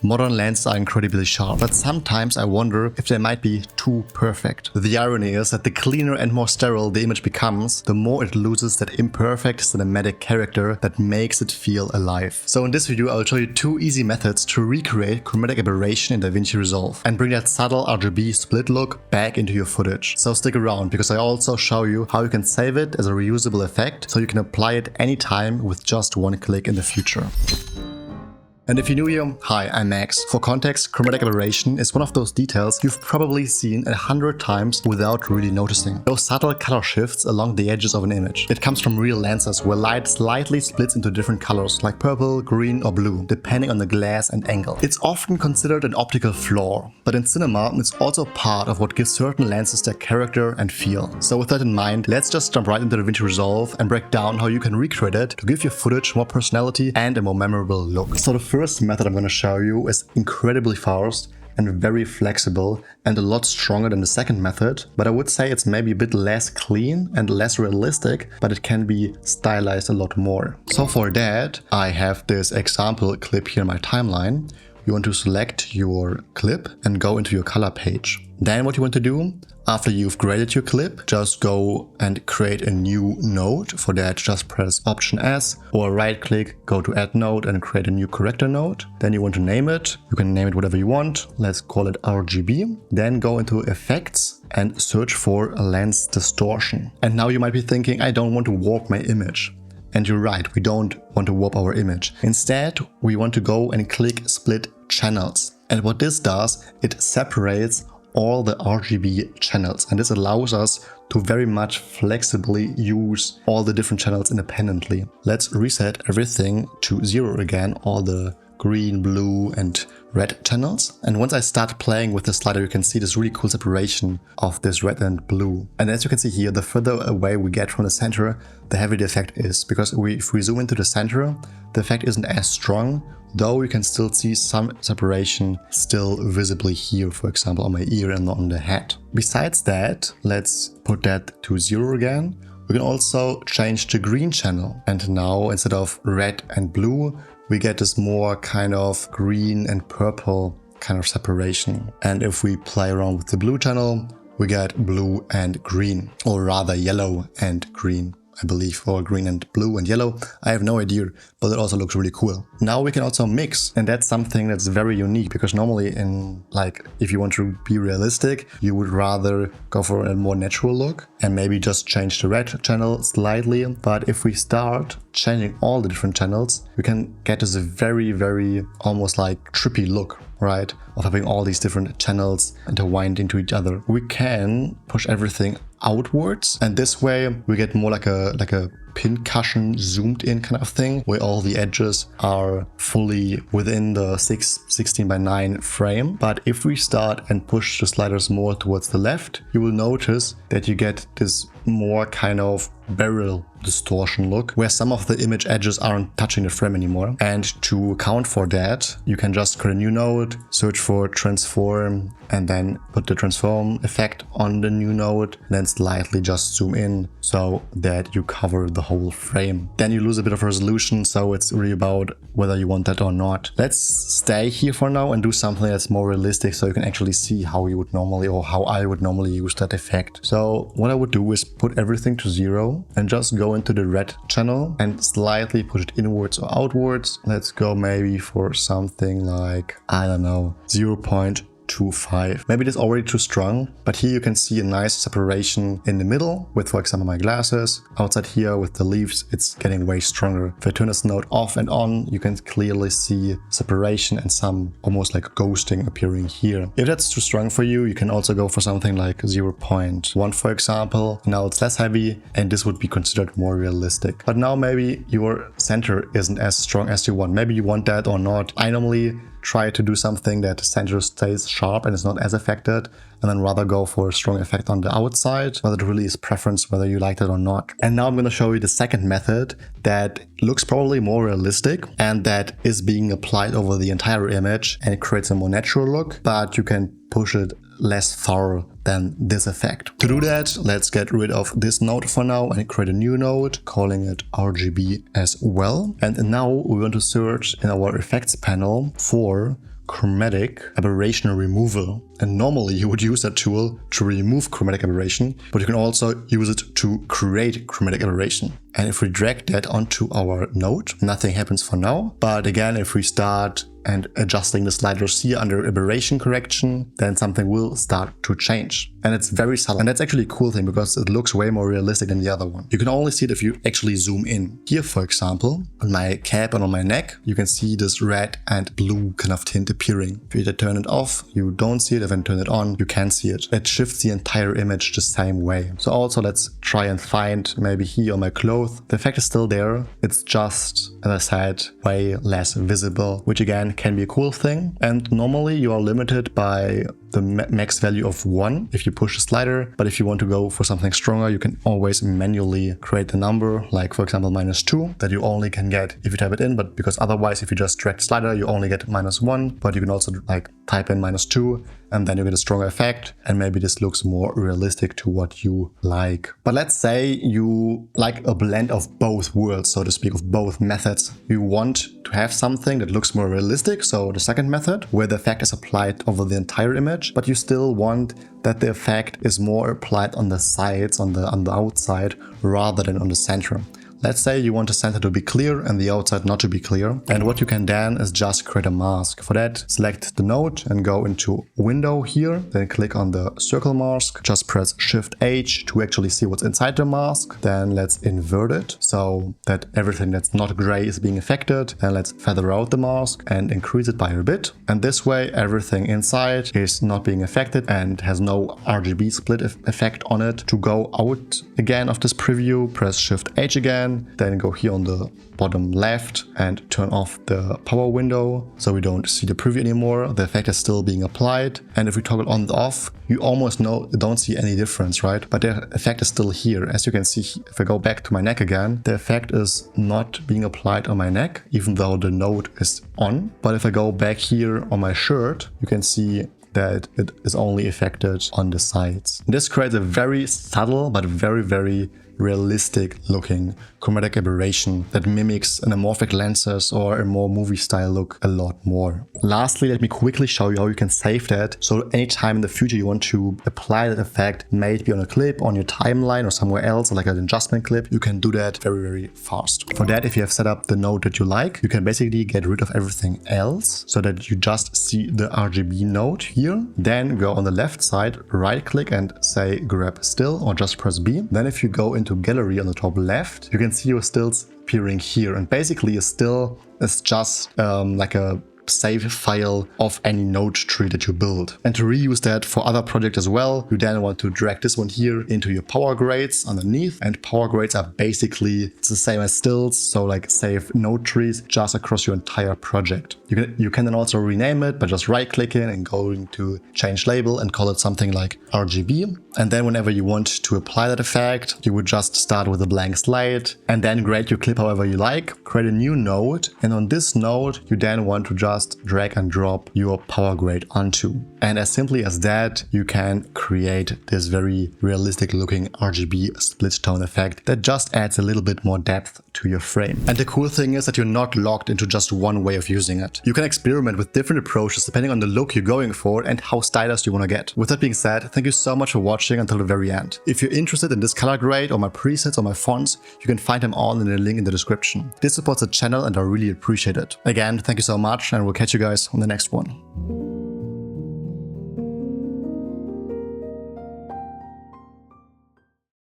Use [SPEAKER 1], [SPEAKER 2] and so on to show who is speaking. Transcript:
[SPEAKER 1] Modern lenses are incredibly sharp, but sometimes I wonder if they might be too perfect. The irony is that the cleaner and more sterile the image becomes, the more it loses that imperfect cinematic character that makes it feel alive. So in this video I'll show you 2 easy methods to recreate chromatic aberration in DaVinci Resolve and bring that subtle RGB split look back into your footage. So stick around, because I also show you how you can save it as a reusable effect so you can apply it anytime with just one click in the future. And if you're new here, hi, I'm Max. For context, chromatic aberration is one of those details you've probably seen 100 times without really noticing. Those subtle color shifts along the edges of an image. It comes from real lenses where light slightly splits into different colors like purple, green or blue, depending on the glass and angle. It's often considered an optical flaw, but in cinema it's also part of what gives certain lenses their character and feel. So with that in mind, let's just jump right into DaVinci Resolve and break down how you can recreate it to give your footage more personality and a more memorable look. So the first method I'm going to show you is incredibly fast and very flexible and a lot stronger than the second method, but I would say it's maybe a bit less clean and less realistic, but it can be stylized a lot more. So for that, I have this example clip here in my timeline. You want to select your clip and go into your color page. Then what you want to do, after you've graded your clip, just go and create a new node. For that, just press Option S or right click, go to Add Node and create a new corrector node. Then you want to name it. You can name it whatever you want. Let's call it RGB. Then go into Effects and search for Lens Distortion. And now you might be thinking, I don't want to warp my image. And you're right, we don't want to warp our image. Instead, we want to go and click Split Channels. And what this does, it separates all the RGB channels, and this allows us to very much flexibly use all the different channels independently. Let's reset everything to 0 again, all the green, blue and red channels. And once I start playing with the slider, you can see this really cool separation of this red and blue. And as you can see here, the further away we get from the center, the heavier the effect is, because if we zoom into the center, the effect isn't as strong, though you can still see some separation still visibly here, for example, on my ear and on the head. Besides that, let's put that to 0 again. We can also change the green channel. And now instead of red and blue, we get this more kind of green and purple kind of separation. And if we play around with the blue channel, we get blue and green, or rather yellow and green, I believe, or green and blue and yellow. I have no idea, but it also looks really cool. Now we can also mix, and that's something that's very unique, because normally in, like, if you want to be realistic, you would rather go for a more natural look and maybe just change the red channel slightly. But if we start changing all the different channels, we can get this very, very almost like trippy look, right? Of having all these different channels intertwined into each other. We can push everything outwards, and this way we get more like a pincushion zoomed in kind of thing, where all the edges are fully within the 16:9 frame. But if we start and push the sliders more towards the left, you will notice that you get this more kind of barrel distortion look, where some of the image edges aren't touching the frame anymore. And to account for that, you can just create a new node, search for transform, and then put the transform effect on the new node, then slightly just zoom in so that you cover the whole frame. Then you lose a bit of resolution, so it's really about whether you want that or not. Let's stay here for now and do something that's more realistic, so you can actually see how you would normally, or how I would normally use that effect. So what I would do is put everything to 0 and just go into the red channel and slightly push it inwards or outwards. Let's go maybe for something like, I don't know, 0.25. Maybe it is already too strong, but here you can see a nice separation in the middle with, for example, my glasses. Outside here with the leaves, it's getting way stronger. If I turn this node off and on, you can clearly see separation and some almost like ghosting appearing here. If that's too strong for you, you can also go for something like 0.1, for example. Now it's less heavy and this would be considered more realistic. But now maybe your center isn't as strong as you want. Maybe you want that or not. I normally try to do something that the center stays sharp and is not as affected, and then rather go for a strong effect on the outside, but it really is preference whether you like that or not. And now I'm going to show you the second method that looks probably more realistic and that is being applied over the entire image and it creates a more natural look, but you can push it less far than this effect. To do that, let's get rid of this node for now and create a new node, calling it RGB as well. And now we want to search in our effects panel for Chromatic Aberration Removal. And normally you would use that tool to remove chromatic aberration, but you can also use it to create chromatic aberration. And if we drag that onto our node, nothing happens for now. But again, if we start and adjusting the sliders here under aberration correction, then something will start to change. And it's very subtle. And that's actually a cool thing because it looks way more realistic than the other one. You can only see it if you actually zoom in. Here, for example, on my cap and on my neck, you can see this red and blue kind of tint appearing. If you turn it off, you don't see it. If I turn it on, you can see it. It shifts the entire image the same way. So also let's try and find maybe here on my clothes. The effect is still there. It's just, as I said, way less visible, which again can be a cool thing. And normally you are limited by the max value of 1 if you push the slider, but if you want to go for something stronger, you can always manually create the number, like for example -2, that you only can get if you type it in, but because otherwise if you just drag the slider you only get -1, but you can also like type in -2 and then you get a stronger effect, and maybe this looks more realistic to what you like. But let's say you like a blend of both worlds, so to speak, of both methods. You want to have something that looks more realistic, so the second method, where the effect is applied over the entire image, but you still want that the effect is more applied on the sides, on the outside, rather than on the center. Let's say you want the center to be clear and the outside not to be clear. And what you can then is just create a mask. For that, select the node and go into Window here. Then click on the circle mask. Just press Shift-H to actually see what's inside the mask. Then let's invert it so that everything that's not gray is being affected. And let's feather out the mask and increase it by a bit. And this way, everything inside is not being affected and has no RGB split effect on it. To go out again of this preview, press Shift-H again. Then go here on the bottom left and turn off the power window so we don't see the preview anymore. The effect is still being applied. And if we toggle on and off, you almost don't see any difference, right? But the effect is still here. As you can see, if I go back to my neck again, the effect is not being applied on my neck, even though the node is on. But if I go back here on my shirt, you can see that it is only affected on the sides. This creates a very subtle but very realistic looking chromatic aberration that mimics anamorphic lenses or a more movie style look a lot more. Lastly, let me quickly show you how you can save that. So anytime in the future you want to apply that effect, may it be on a clip, on your timeline or somewhere else, like an adjustment clip, you can do that very fast. For that, if you have set up the node that you like, you can basically get rid of everything else so that you just see the RGB node here. Then go on the left side, right click and say grab still or just press B. Then if you go into gallery on the top left, you can see your stills appearing here, and basically a still is just like a save file of any node tree that you build. And to reuse that for other projects as well, you then want to drag this one here into your power grades underneath, and power grades are basically the same as stills, so like save node trees just across your entire project. You can then also rename it by just right clicking and going to change label and call it something like RGB. And then whenever you want to apply that effect, you would just start with a blank slate and then grade your clip however you like, create a new node, and on this node you then want to just drag and drop your power grade onto. And as simply as that, you can create this very realistic looking RGB split tone effect that just adds a little bit more depth to your frame. And the cool thing is that you're not locked into just one way of using it. You can experiment with different approaches depending on the look you're going for and how stylized you want to get. With that being said, thank you so much for watching until the very end. If you're interested in this color grade or my presets or my fonts, you can find them all in the link in the description. This supports the channel and I really appreciate it. Again, thank you so much, and we'll catch you guys on the next one.